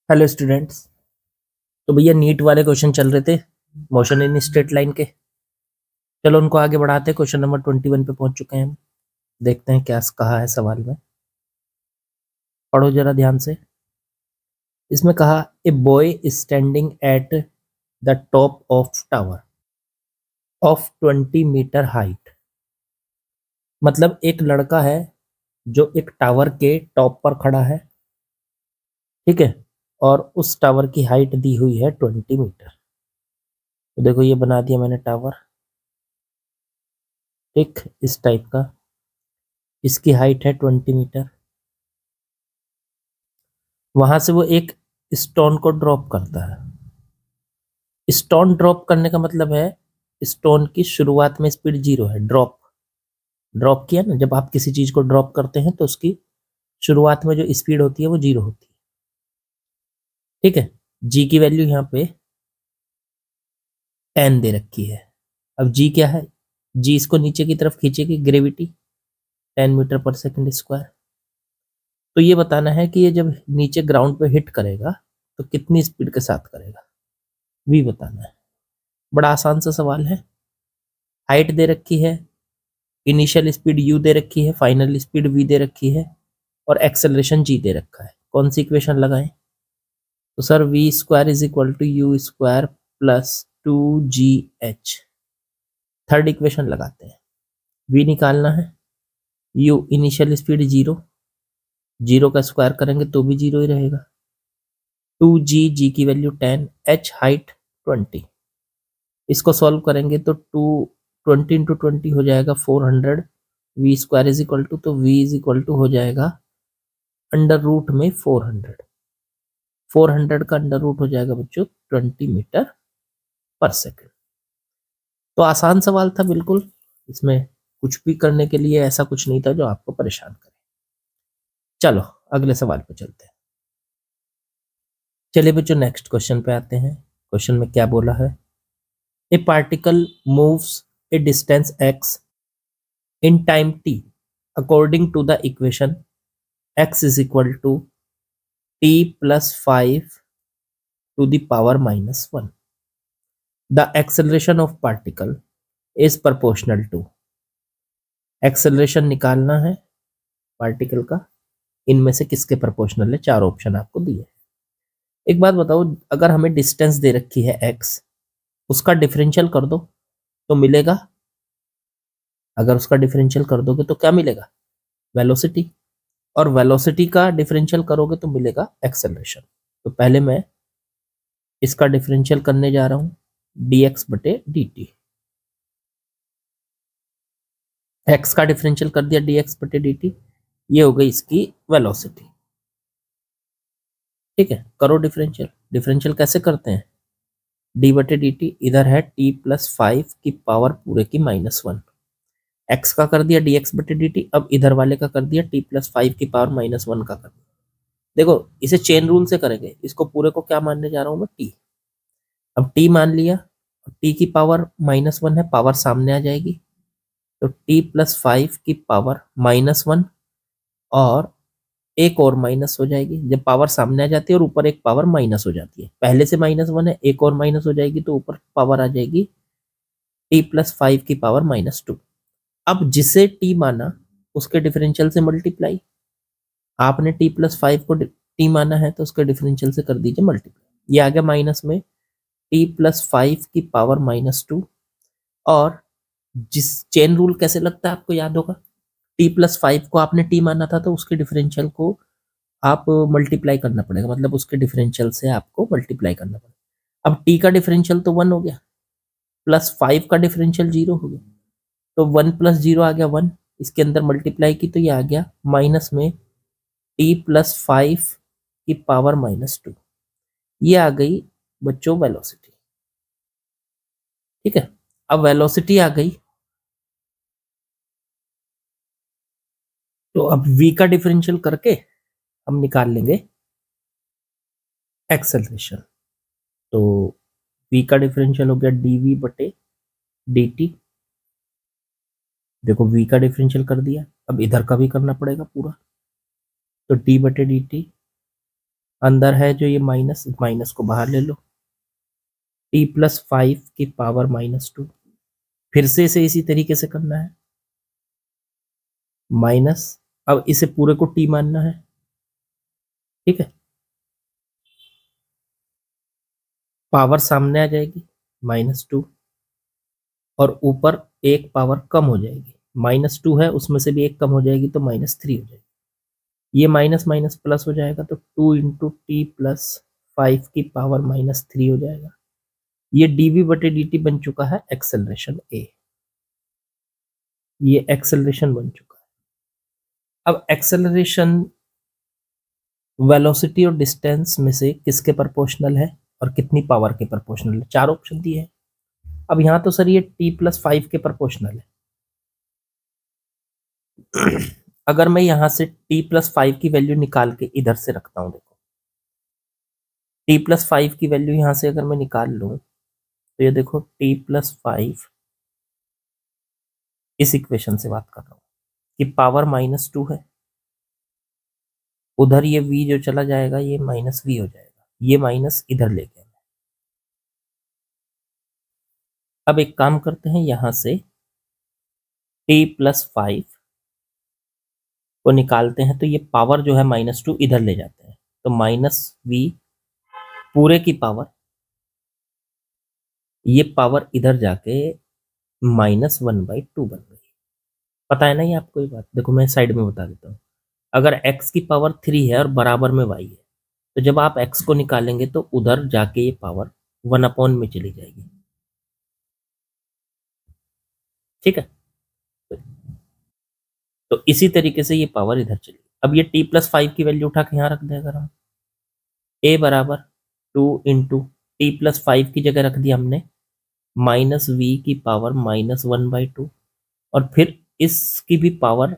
Hello students. तो भैया NEET वाले क्वेश्चन चल रहे थे मोशन इन स्ट्रेट लाइन के। चलो उनको आगे बढ़ाते हैं। क्वेश्चन नंबर 21 पे पहुंच चुके हैं हम। देखते हैं क्या कहा है सवाल में। पढ़ो जरा ध्यान से। इसमें कहा a boy standing at the top of tower of 20 metre height. मतलब एक लड़का है जो एक टावर के टॉप पर खड़ा है, ठीक है, और उस टावर की हाइट दी हुई है 20 मीटर। तो देखो ये बना दिया मैंने टावर, ठीक, इस टाइप का। इसकी हाइट है 20 मीटर। वहां से वो एक स्टोन को ड्रॉप करता है। स्टोन ड्रॉप करने का मतलब है स्टोन की शुरुआत में स्पीड 0 है। ड्रॉप ड्रॉप किया ना, जब आप किसी चीज को ड्रॉप करते हैं तो उसकी शुरुआत में जो स्पीड होती है वो 0 होती है, ठीक है। जी की वैल्यू यहाँ पे n दे रखी है। अब जी क्या है? जी इसको नीचे की तरफ खींचेगी ग्रेविटी 10 मीटर पर सेकंड स्क्वायर। तो ये बताना है कि ये जब नीचे ग्राउंड पे हिट करेगा तो कितनी स्पीड के साथ करेगा, भी बताना है। बड़ा आसान सा सवाल है। हाइट दे रखी है, इनिशियल स्पीड u दे रखी है, फाइनल स्पीड v दे रखी है, और एक्सेलरेशन g दे रखा है। कौन सी इक्वेशन लगाएं? तो sir v square is equal to u square plus 2gh। Third equation लगाते हैं। v निकालना है, u इनिशियल स्पीड 0, 0 का स्क्वायर करेंगे तो भी 0 ही रहेगा। 2g की वैल्यू 10, h हाइट 20। इसको सॉल्व करेंगे तो 20 इंटू 20 हो जाएगा 400। V square is equal to, तो वी इज इक्वल टू हो जाएगा अंडर रूट में 400। 400 का अंडर रूट हो जाएगा बच्चों 20 मीटर पर सेकंड। तो आसान सवाल था बिल्कुल। इसमें कुछ भी करने के लिए ऐसा कुछ नहीं था जो आपको परेशान करे। चलो अगले सवाल पे चलते हैं। चलिए बच्चों नेक्स्ट क्वेश्चन पे आते हैं। क्वेश्चन में क्या बोला है? ए particle moves A distance x in time t according to the equation x is equal to t plus 5 to the power minus 1. The acceleration of particle is proportional to। Acceleration निकालना है particle का, इनमें से किसके proportional है? चार option आपको दिए। एक बात बताओ, अगर हमें डिस्टेंस दे रखी है x, उसका डिफरेंशियल कर दो तो मिलेगा। अगर उसका डिफरेंशियल कर दोगे तो क्या मिलेगा? वेलोसिटी। और वेलोसिटी का डिफरेंशियल करोगे तो मिलेगा एक्सेलरेशन। तो पहले मैं इसका डिफरेंशियल करने जा रहा हूं, dx बटे dt। x का डिफरेंशियल कर दिया dx बटे dt, ये हो गई इसकी वेलोसिटी, ठीक है। करो डिफरेंशियल। डिफरेंशियल कैसे करते हैं? d बटे dt, इधर है t प्लस 5 की पावर पूरे की -1। x का कर दिया dx बटे dt, अब इधर वाले का कर दिया t प्लस 5 की पावर -1 का कर दिया। देखो इसे चेन रूल से करेंगे। इसको पूरे को क्या मानने जा रहा हूं मैं? t। अब t मान लिया, t की पावर -1 है, पावर सामने आ जाएगी, तो t प्लस 5 की पावर -1, और एक और माइनस हो जाएगी। जब पावर सामने आ जाती है और ऊपर एक पावर माइनस हो जाती है, पहले से -1 है, एक और माइनस हो जाएगी तो ऊपर पावर आ जाएगी t प्लस 5 की पावर -2। अब जिसे t माना उसके डिफरेंशियल से मल्टीप्लाई। आपने t प्लस 5 को t माना है तो उसके डिफरेंशियल से कर दीजिए मल्टीप्लाई। ये आ गया माइनस में t प्लस 5 की पावर -2। और जिस चेन रूल कैसे लगता है आपको याद होगा, t प्लस 5 को आपने t माना था तो उसके डिफरेंशियल को आप मल्टीप्लाई करना पड़ेगा, मतलब उसके डिफरेंशियल से आपको मल्टीप्लाई करना पड़ेगा। अब t का डिफरेंशियल तो 1 हो गया, प्लस 5 का डिफरेंशियल 0 हो गया, तो 1 प्लस 0 आ गया 1। इसके अंदर मल्टीप्लाई की तो ये आ गया माइनस में t प्लस 5 की पावर -2। ये आ गई बच्चों वेलोसिटी, ठीक है। अब वेलोसिटी आ गई तो अब v का डिफरेंशियल करके हम निकाल लेंगे एक्सेलरेशन। तो v का डिफरेंशियल हो गया dv बटे dt। देखो v का डिफरेंशियल कर दिया, अब इधर का भी करना पड़ेगा पूरा, तो d बटे dt अंदर है जो ये माइनस, माइनस को बाहर ले लो, t+5 की पावर -2। फिर से इसे इसी तरीके से करना है, माइनस, अब इसे पूरे को t मानना है, ठीक है। पावर सामने आ जाएगी -2, और ऊपर एक पावर कम हो जाएगी, -2 है उसमें से भी एक कम हो जाएगी तो -3 हो जाएगी। ये माइनस माइनस प्लस हो जाएगा तो 2 इंटू t+5 की पावर -3 हो जाएगा। ये dv/dt बन चुका है एक्सेलरेशन a, ये एक्सेलरेशन बन चुका है। अब एक्सेलरेशन वेलोसिटी और डिस्टेंस में से किसके प्रोपोर्शनल है और कितनी पावर के प्रोपोर्शनल है, चार ऑप्शन दिए हैं। अब यहाँ तो सर ये t+5 के प्रोपोर्शनल है। अगर मैं यहाँ से t+5 की वैल्यू निकाल के इधर से रखता हूँ, देखो t+5 की वैल्यू यहाँ से अगर मैं निकाल लूँ तो ये देखो t+5, इस इक्वेशन से बात कर रहा हूँ कि पावर -2 है, उधर ये v जो चला जाएगा ये -v हो जाएगा, ये माइनस इधर ले गए। अब एक काम करते हैं, यहां से t+5 को निकालते हैं तो ये पावर जो है -2 इधर ले जाते हैं, तो -v पूरे की पावर, ये पावर इधर जाके -1/2 बन गई। पता है ना ये आपको ये बात, देखो मैं साइड में बता देता हूँ। अगर x की पावर 3 है और बराबर में y है, तो जब आप x को निकालेंगे तो उधर जाके ये पावर 1/, में चली जाएगी, ठीक है। तो इसी तरीके से ये पावर इधर चली। अब ये t+5 की वैल्यू उठा के यहाँ रख दें, अगर हम a बराबर 2 इंटू t+5 की जगह रख दिया हमने -v की पावर -1/2, और फिर इसकी भी पावर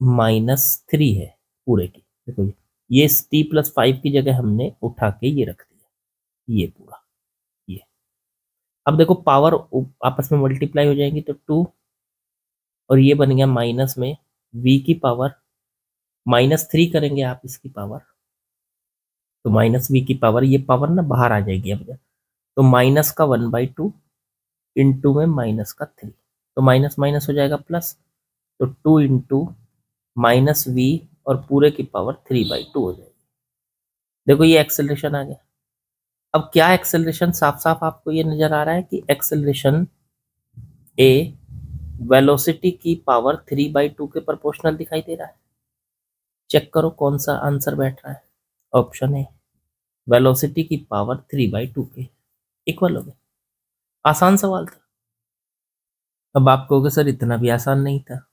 -3 है पूरे की। देखो ये t+5 की जगह हमने उठा के ये रख दिया, ये पूरा ये। अब देखो पावर आपस में मल्टीप्लाई हो जाएंगी तो 2, और ये बन गया माइनस में v की पावर -3 करेंगे आप इसकी पावर, तो -v की पावर, ये पावर ना बाहर आ जाएगी अब, तो माइनस का 1/2 इंटू में माइनस का 3, तो माइनस माइनस हो जाएगा प्लस, तो 2 इंटू -v और पूरे की पावर 3/2 हो जाएगी। देखो ये एक्सेलरेशन आ गया। अब क्या एक्सेलरेशन, साफ साफ आपको ये नजर आ रहा है कि एक्सेलरेशन a वेलोसिटी की पावर 3/2 के प्रोपोर्शनल दिखाई दे रहा है। चेक करो कौन सा आंसर बैठ रहा है। ऑप्शन ए, वेलोसिटी की पावर 3/2 के इक्वल हो गए। आसान सवाल था। अब आप कहोगे सर इतना भी आसान नहीं था।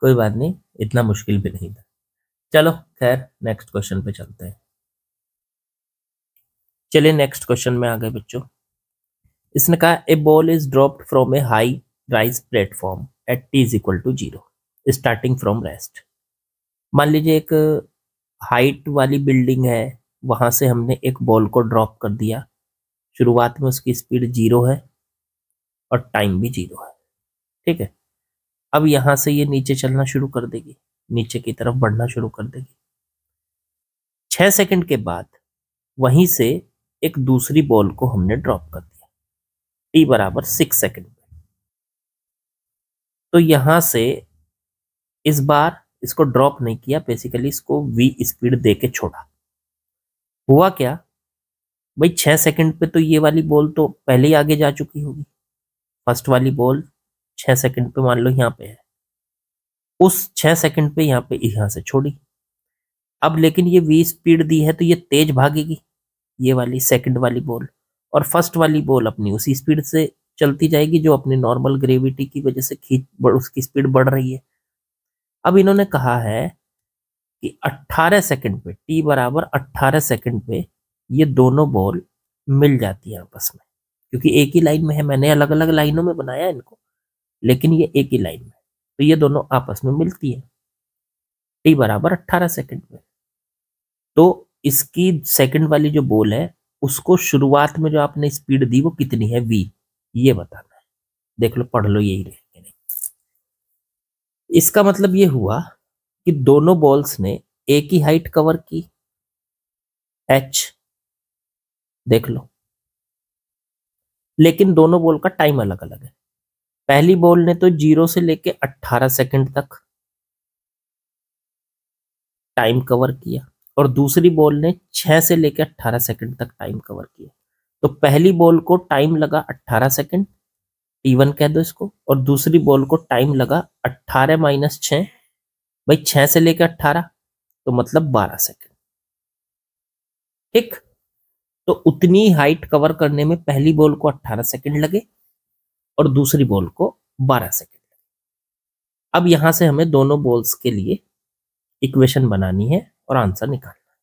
कोई बात नहीं, इतना मुश्किल भी नहीं था। चलो खैर नेक्स्ट क्वेश्चन पे चलते हैं। चलिए नेक्स्ट क्वेश्चन में आ गए बच्चों। इसने कहा a ball is dropped from a high rise platform at t is equal to 0 starting from rest. मान लीजिए एक हाइट वाली बिल्डिंग है, वहां से हमने एक बॉल को ड्रॉप कर दिया। शुरुआत में उसकी स्पीड 0 है और टाइम भी 0 है, ठीक है। अब यहां से ये नीचे चलना शुरू कर देगी, नीचे की तरफ बढ़ना शुरू कर देगी। 6 सेकंड के बाद वहीं से एक दूसरी बॉल को हमने ड्रॉप कर दिया t बराबर 6 सेकंड पे। तो यहां से इस बार इसको ड्रॉप नहीं किया, बेसिकली इसको v स्पीड दे के छोड़ा। हुआ क्या भाई, 6 सेकंड पे तो ये वाली बॉल तो पहले ही आगे जा चुकी होगी। फर्स्ट वाली बॉल 6 सेकंड पे मान लो यहाँ पे है, उस 6 सेकंड पे यहाँ से छोड़ी। अब लेकिन ये v स्पीड दी है तो ये तेज भागेगी, ये वाली सेकंड वाली बॉल, और फर्स्ट वाली बॉल अपनी उसी स्पीड से चलती जाएगी जो अपनी नॉर्मल ग्रेविटी की वजह से उसकी स्पीड बढ़ रही है। अब इन्होंने कहा है कि 18 सेकंड पे, t बराबर 18 सेकंड पे ये दोनों बॉल मिल जाती है आपस में, क्योंकि एक ही लाइन में है। मैंने अलग अलग लाइनों में बनाया इनको, लेकिन ये एक ही लाइन में, तो ये दोनों आपस में मिलती है t बराबर 18 सेकंड पे। तो इसकी सेकंड वाली जो बॉल है उसको शुरुआत में जो आपने स्पीड दी वो कितनी है, v, ये बताना है। देख लो, पढ़ लो, यही रहेगा। नहीं, इसका मतलब ये हुआ कि दोनों बॉल्स ने एक ही हाइट कवर की, एच, देख लो, लेकिन दोनों बॉल का टाइम अलग अलग है। पहली बॉल ने तो 0 से लेके 18 सेकंड तक टाइम कवर किया और दूसरी बॉल ने 6 से लेके 18 सेकंड तक टाइम कवर किया। तो पहली बॉल को टाइम लगा 18 सेकंड, T1 कह दो इसको, और दूसरी बॉल को टाइम लगा 18 माइनस 6, भाई 6 से लेकर 18 तो मतलब 12 सेकंड। ठीक, तो उतनी हाइट कवर करने में पहली बॉल को 18 सेकंड लगे और दूसरी बॉल को 12 सेकंड लगे। अब यहां से हमें दोनों बॉल्स के लिए इक्वेशन बनानी है और आंसर निकालना है।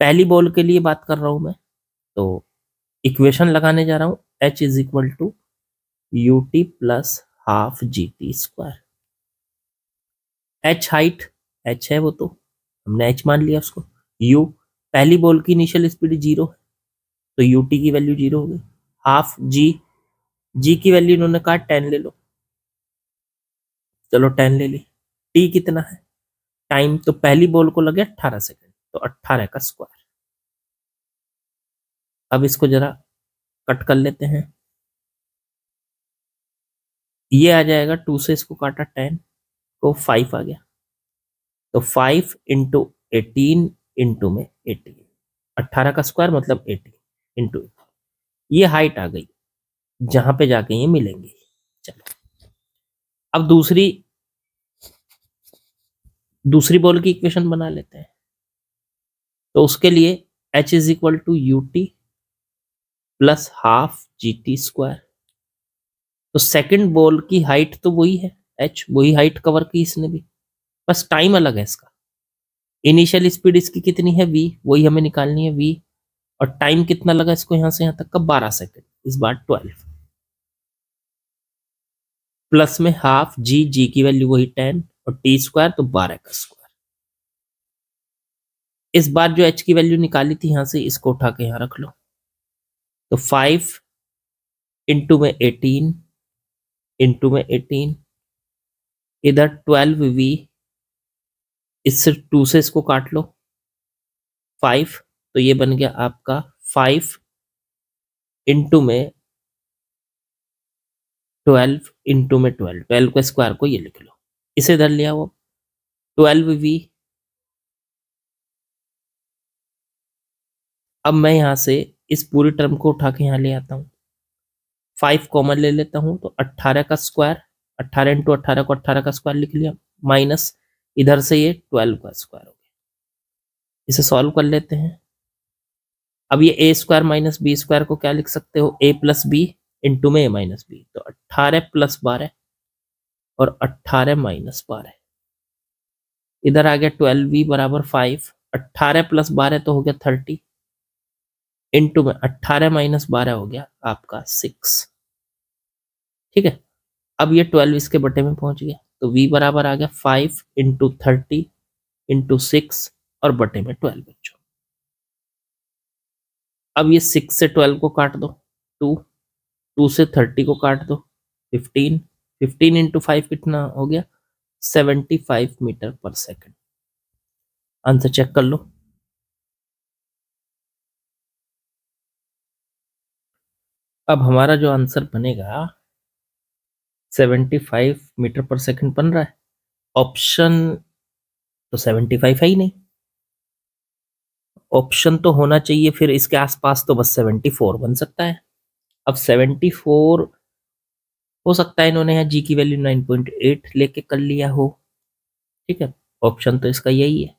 पहली बॉल के लिए बात कर रहा हूं मैं, तो इक्वेशन लगाने जा रहा हूं, H is equal to u t plus half g t square. H height, H है वो, तो हमने H मान लिया उसको। U, पहली बॉल की इनिशियल स्पीड 0 है तो यू टी की वैल्यू 0 हो गई। हाफ जी, जी की वैल्यू इन्होंने कहा 10 ले लो, चलो 10 ले ली। टी कितना है, टाइम, तो पहली बॉल को लगे 18 सेकंड तो 18 का स्क्वायर। अब इसको जरा कट कर लेते हैं, ये आ जाएगा 2 से इसको काटा 10 को 5 आ गया, तो 5 इंटू 18 इंटू में 18, 18 का स्क्वायर मतलब 18 इंटू, ये हाइट आ गई जहां पे जाके ये मिलेंगे। चलो अब दूसरी बॉल की इक्वेशन बना लेते हैं, तो उसके लिए H is equal to u t plus half g t square. तो सेकंड बॉल की हाइट तो वही है, H वही हाइट कवर की इसने भी, बस टाइम अलग है इसका। इनिशियल स्पीड इसकी कितनी है v, वही हमें निकालनी है v, और टाइम कितना लगा इसको यहां से यहां तक का 12 सेकंड, इस बार 12, प्लस में हाफ जी, जी की वैल्यू वही 10 और टी स्क्वायर तो 12 का स्क्वायर। इस बार जो h की वैल्यू निकाली थी यहां से, इसको उठा के यहां रख लो, तो 5 इंटू में 18 इंटू में 18, इधर 12v, इससे 2 से इसको काट लो 5, तो ये बन गया आपका 5 इंटू में 12 इंटू में 12, 12 के स्क्वायर को ये लिख लो, इसे इधर लिया वो 12v। अब मैं यहां से इस पूरी टर्म को उठा के यहां ले आता हूं, 5 कॉमन ले लेता हूं तो 18 का स्क्वायर, 18 इंटू 18 को 18 का स्क्वायर लिख लिया, माइनस इधर से ये 12 का स्क्वायर हो गया। इसे सॉल्व कर लेते हैं। अब ये ए स्क्वायर माइनस बी स्क्वायर को क्या लिख सकते हो, ए प्लस बी इंटू में ए माइनस बी, तो 18 प्लस 12 और 18 माइनस 12, इधर आ गया 12v बराबर 5, 18 प्लस 12 तो हो गया 30, इंटू में 18 माइनस 12 हो गया आपका 6। ठीक है, अब ये 12 इसके बटे में पहुंच गया, तो v बराबर आ गया 5 इंटू 30 इंटू 6 और बटे में 12 बच्चों। अब ये 6 से 12 को काट दो 2, 2 से 30 को काट दो 15, 15 इंटू 5 कितना हो गया 75 मीटर पर सेकंड। आंसर चेक कर लो। अब हमारा जो आंसर बनेगा 75 मीटर पर सेकंड बन रहा है, ऑप्शन तो 75 है ही नहीं, ऑप्शन तो होना चाहिए फिर इसके आसपास, तो बस 74 बन सकता है। अब 74 हो सकता है इन्होंने यहाँ जी की वैल्यू 9.8 लेके कर लिया हो, ठीक है, ऑप्शन तो इसका यही है,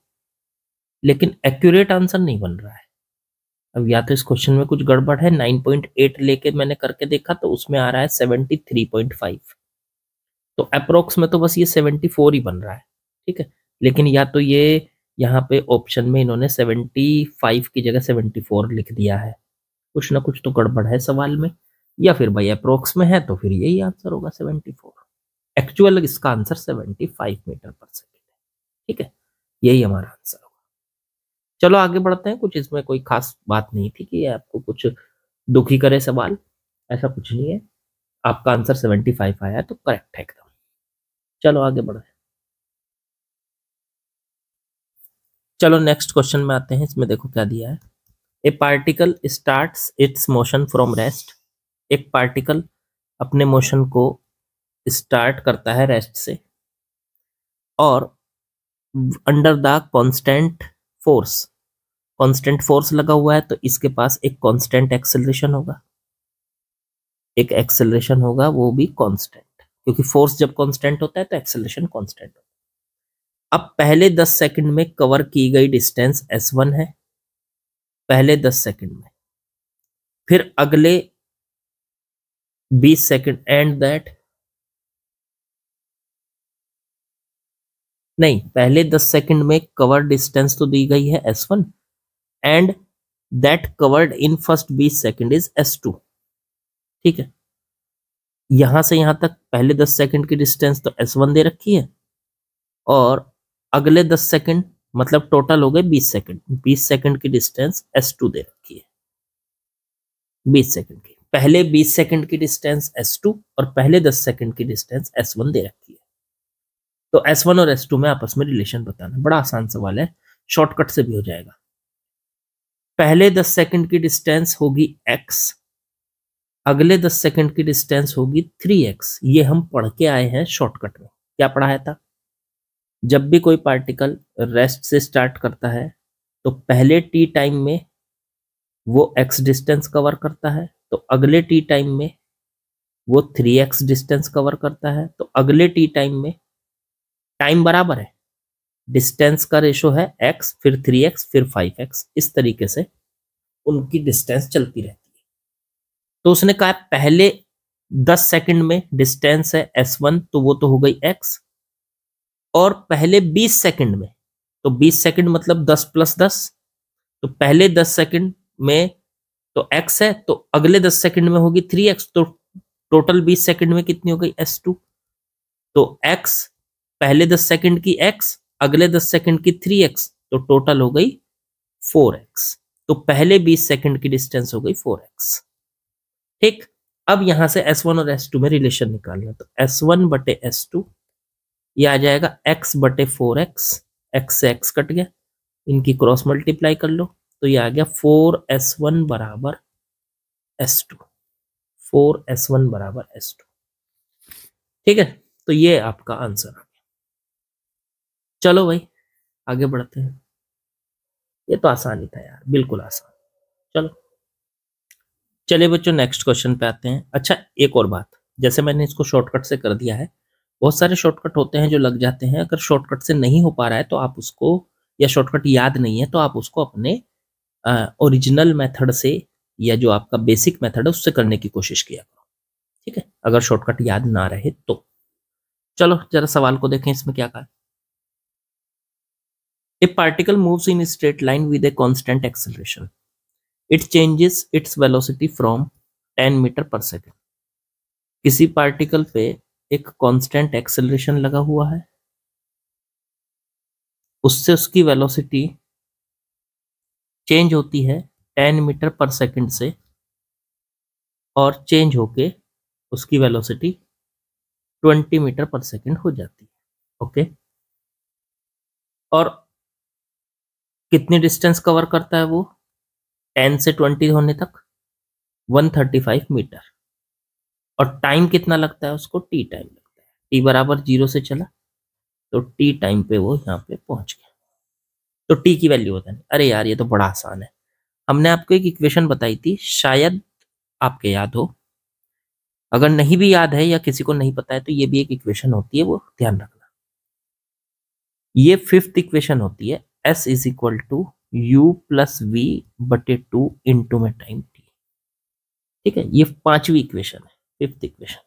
लेकिन एक्यूरेट आंसर नहीं बन रहा है। अब या तो इस क्वेश्चन में कुछ गड़बड़ है, 9.8 लेके मैंने करके देखा तो उसमें आ रहा है 73.5, तो अप्रोक्स में तो बस ये 74 ही बन रहा है, ठीक है, लेकिन या तो ये यहाँ पे ऑप्शन में इन्होंने 75 की जगह 74 लिख दिया है, कुछ ना कुछ तो गड़बड़ है सवाल में, या फिर भाई अप्रोक्स में है तो फिर यही आंसर होगा 74। एक्चुअल इसका आंसर 75 मीटर पर सेकेंड है, ठीक है, यही हमारा आंसर होगा। चलो आगे बढ़ते हैं, कुछ इसमें कोई खास बात नहीं थी कि आपको कुछ दुखी करे सवाल, ऐसा कुछ नहीं है, आपका आंसर 75 आया है तो करेक्ट है एकदम। चलो आगे बढ़े। चलो नेक्स्ट क्वेश्चन में आते हैं। इसमें देखो क्या दिया है। ए particle starts it's motion from rest. एक पार्टिकल अपने मोशन को स्टार्ट करता है रेस्ट से, और अंडर द कांस्टेंट फोर्स लगा हुआ है, तो इसके पास एक कांस्टेंट एक्सेलरेशन होगा। एक एक्सेलरेशन होगा, वो भी कांस्टेंट, क्योंकि फोर्स जब कांस्टेंट होता है तो एक्सेलरेशन कांस्टेंट होता है। अब पहले 10 सेकंड में कवर की गई डिस्टेंस s1 है, पहले 10 सेकंड में। फिर अगले 20 सेकंड एंड दैट, नहीं, पहले 10 सेकंड में कवर डिस्टेंस तो दी गई है s1, and that covered in first 20 second is s2। ठीक है, यहां से यहां तक पहले 10 सेकंड की डिस्टेंस तो s1 दे रखी है, और अगले 10 सेकंड मतलब टोटल हो गए 20 सेकंड। 20 सेकंड की डिस्टेंस s2 दे रखी है। 20 सेकंड की, पहले 20 सेकंड की डिस्टेंस s2 और पहले 10 सेकंड की डिस्टेंस s1 दे रखी है। तो s1 और s2 में आपस में रिलेशन बताना, बड़ा आसान सवाल है, शॉर्टकट से भी हो जाएगा। पहले 10 सेकंड की डिस्टेंस होगी x, अगले 10 सेकंड की डिस्टेंस होगी 3x। ये हम पढ़ के आए हैं शॉर्टकट में। क्या पढ़ाया था? जब भी कोई पार्टिकल रेस्ट से स्टार्ट करता है तो पहले t टाइम में वो x डिस्टेंस कवर करता है, तो अगले t टाइम में वो 3x डिस्टेंस कवर करता है, तो अगले t टाइम में टाइम बराबर है, डिस्टेंस का रेशो है x, फिर 3x, फिर 5x। इस तरीके से उनकी डिस्टेंस चलती रहती है। तो उसने कहा पहले 10 सेकंड में डिस्टेंस है s1, तो वो तो हो गई x, और पहले 20 सेकंड में, तो 20 सेकंड मतलब 10 + 10, तो पहले 10 सेकंड में तो x है, तो अगले 10 सेकंड में होगी 3x, तो टोटल 20 सेकंड में कितनी हो गई s2। तो x पहले 10 सेकंड की x, अगले 10 सेकंड की 3x, तो टोटल हो गई 4x। तो पहले 20 सेकंड की डिस्टेंस हो गई 4x। ठीक, अब यहां से s1 और s2 में रिलेशन निकालना, तो s1 बटे s2, ये आ जाएगा x बटे 4x, x से x कट गया, इनकी क्रॉस मल्टीप्लाई कर लो, तो ये आ गया 4s1 बराबर s2। 4s1 बराबर s2। ठीक है, तो ये आपका आंसर आ गया। चलो भाई आगे बढ़ते हैं। ये तो आसान ही था यार, बिल्कुल आसान। चलो चलिए बच्चों नेक्स्ट क्वेश्चन पे आते हैं। अच्छा एक और बात, जैसे मैंने इसको शॉर्टकट से कर दिया है, बहुत सारे शॉर्टकट होते हैं जो लग जाते हैं। अगर शॉर्टकट से नहीं हो पा रहा है तो आप उसको, या शॉर्टकट याद नहीं है तो आप उसको अपने ओरिजिनल मेथड से, या जो आपका बेसिक मेथड है उससे करने की कोशिश किया करो। ठीक है, अगर शॉर्टकट याद ना रहे तो। चलो जरा सवाल को देखें, इसमें क्या कहा। A particle moves in straight line with a constant acceleration, it changes its velocity from 10 metre per second. किसी पार्टिकल पे एक कांस्टेंट एक्सेलरेशन लगा हुआ है, उससे उसकी वेलोसिटी चेंज होती है 10 मीटर पर सेकेंड से, और चेंज होके उसकी वेलोसिटी 20 मीटर पर सेकेंड हो जाती है। ओके, और कितनी डिस्टेंस कवर करता है वो 10 से 20 होने तक? 135 मीटर। और टाइम कितना लगता है उसको? टी टाइम लगता है। टी बराबर 0 से चला तो टी टाइम पे वो यहाँ पे पहुंच गया। तो टी की वैल्यू होता है। अरे यार ये तो बड़ा आसान है, हमने आपको एक इक्वेशन बताई थी, शायद आपके याद हो। अगर नहीं भी याद है या किसी को नहीं पता है तो ये भी एक इक्वेशन होती है, वो ध्यान रखना। ये 5th इक्वेशन होती है, s is equal to u plus v बटे 2 इंटू में टाइम टी। ठीक है, ये 5वीं इक्वेशन है, 5th इक्वेशन।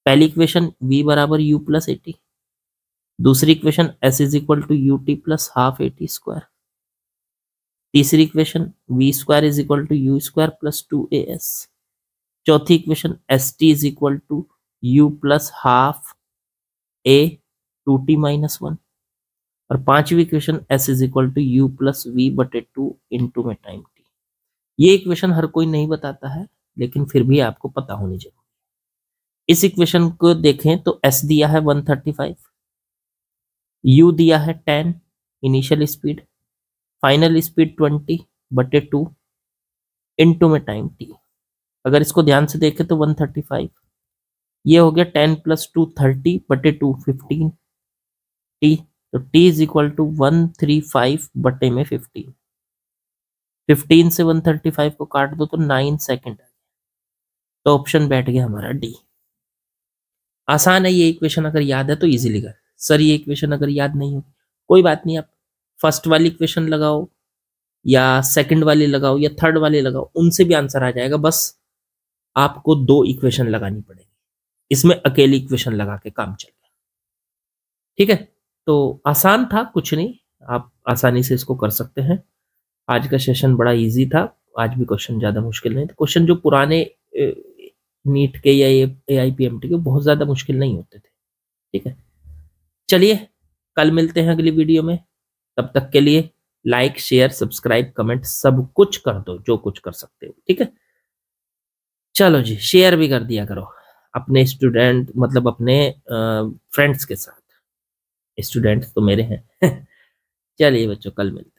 पहली इक्वेशन v बराबर u प्लस 80, दूसरी equation s is equal to u t plus half a t square, तीसरी equation v square is equal to u square plus 2as, चौथी equation s t is equal to u plus half a 2t minus 1, और पांचवी equation s is equal to u plus v बटे 2 into में time t. ये equation हर कोई नहीं बताता है, लेकिन फिर भी आपको पता होनी चाहिए। इस इक्वेशन को देखें तो s दिया है 135, u दिया है 10, initial speed, final speed 20/2 into में टाइम t। अगर इसको ध्यान से देखें तो 135, ये हो गया 10 + 2 30/2 15 t। तो t इज इक्वल टू 135/15। 15 से 135 को काट दो तो 9 सेकेंड। तो ऑप्शन बैठ गया हमारा डी। आसान है ये इक्वेशन, अगर याद है तो इजीली कर। सर ये इक्वेशन अगर याद नहीं हो कोई बात नहीं, आप फर्स्ट वाली इक्वेशन लगाओ या सेकंड वाली लगाओ या थर्ड वाली लगाओ, उनसे भी आंसर आ जाएगा। बस आपको 2 इक्वेशन लगानी पड़ेगी, इसमें अकेली इक्वेशन लगा के काम चल गया। ठीक है, तो आसान था, कुछ नहीं, आप आसानी से इसको कर सकते हैं। आज का सेशन बड़ा इजी था, आज भी क्वेश्चन ज्यादा मुश्किल नहीं थे। क्वेश्चन जो पुराने नीट के या AIPMT के बहुत ज्यादा मुश्किल नहीं होते थे। ठीक है, चलिए कल मिलते हैं अगली वीडियो में। तब तक के लिए लाइक शेयर सब्सक्राइब कमेंट सब कुछ कर दो, जो कुछ कर सकते हो। ठीक है, चलो जी, शेयर भी कर दिया करो अपने स्टूडेंट, मतलब अपने फ्रेंड्स के साथ। स्टूडेंट तो मेरे हैं। चलिए बच्चों, कल मिलते हैं।